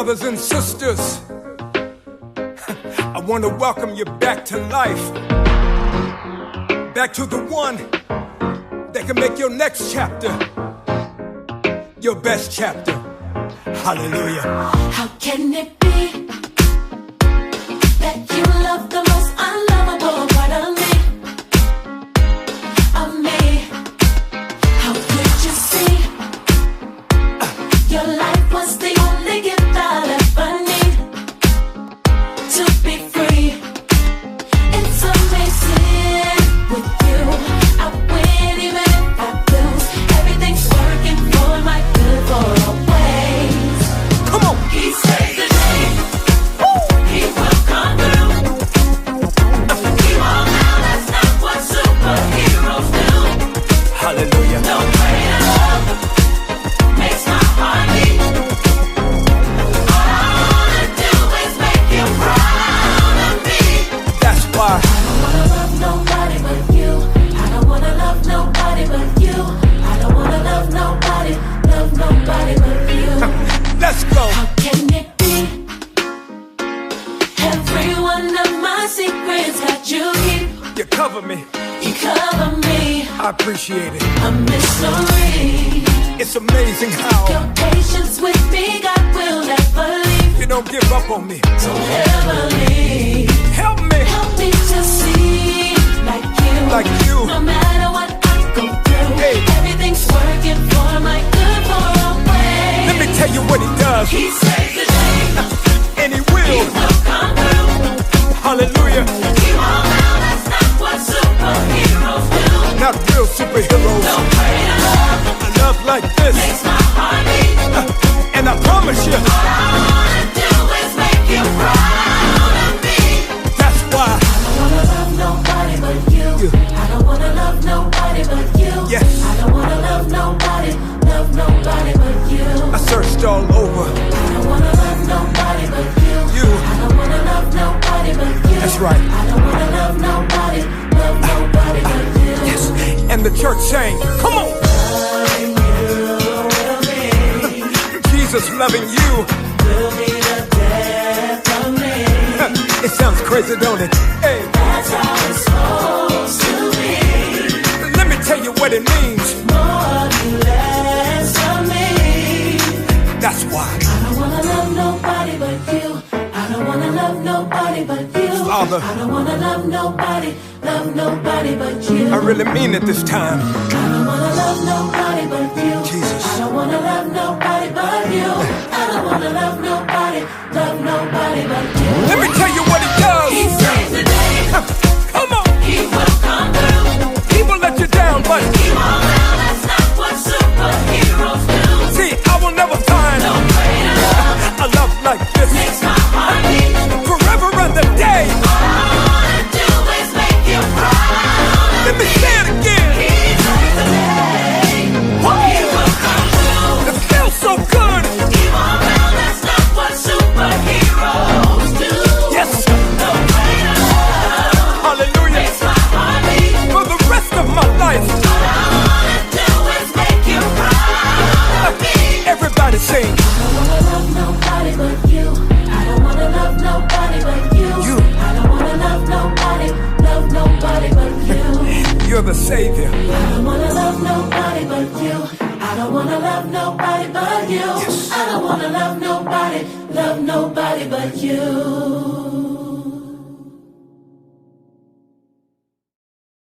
Brothers and sisters, I want to welcome you back to life. Back to the one that can make your next chapter your best chapter. Hallelujah. How can it be that you love the most unlovable part of me? Of me? How could you see your life was the only gift I'll ever need to be free? It's amazing with you. I win even if I lose. Everything's working for my good for always. Come on. He saves the day. He will come through. He won't now, that's not what superheroes do. Hallelujah. No greater love makes my heart beat. All I wanna do is make you proud of me. That's why I don't wanna love nobody but you. I don't wanna love nobody but you. I don't wanna love nobody but you. let's go. How can it be? Every one of my secrets that you keep, You cover me. you cover me. I appreciate it. A mystery. It's amazing Your how patience with me, God will never leave. you don't give up on me. So heavily. Help me. Help me to see like you. Like you. No matter what I go through, Hey. everything's working for my good for always. Let me tell you what he does. He saves the day. And he He will. will come through. Hallelujah. He won't now, that's not what superheroes do. Not real superheroes. No greater love A love like this. makes my heart beat. And I promise you, All I wanna do is make you proud of me. that's why. I don't wanna love nobody but you. I don't wanna love nobody but you. Yes. I don't wanna love nobody but you. I searched all over. I don't wanna love nobody but you. You. I don't wanna love nobody but you. That's right. I don't wanna love nobody but you. Yes. And the church sang, come on. Loving you will be, Jesus loving you. will be the death of me. It sounds crazy, don't it? Hey, That's how it's supposed to be. let me tell you what it means. More you less of me. That's why. I don't wanna love nobody but you. I don't wanna love nobody but you. Father. I don't wanna love nobody but you. I really mean it this time. I don't wanna love nobody but you. Jesus. I don't wanna love nobody but you. I don't wanna love nobody but you. Let me tell you what he does. He saves the day. Come on. He will come through. People let you down, but He won't now, that's not what superheroes do. see, I will never find No greater love a love like this. makes my heart beat. Forever and the day. All I wanna do is make you proud. Let me say it again. He saves the day. He will come through. It feels so good. He won't now, that's not what superheroes do. Yes. No greater love Hallelujah. makes my heart beat. For the rest of my life. All I wanna do is make you proud of me. Everybody sing. I don't wanna love nobody but you. I don't wanna love nobody but you. You. I don't wanna love nobody but you. You're the Savior. I don't wanna love nobody but you. I don't wanna love nobody but you. Yes. I don't wanna love nobody but you.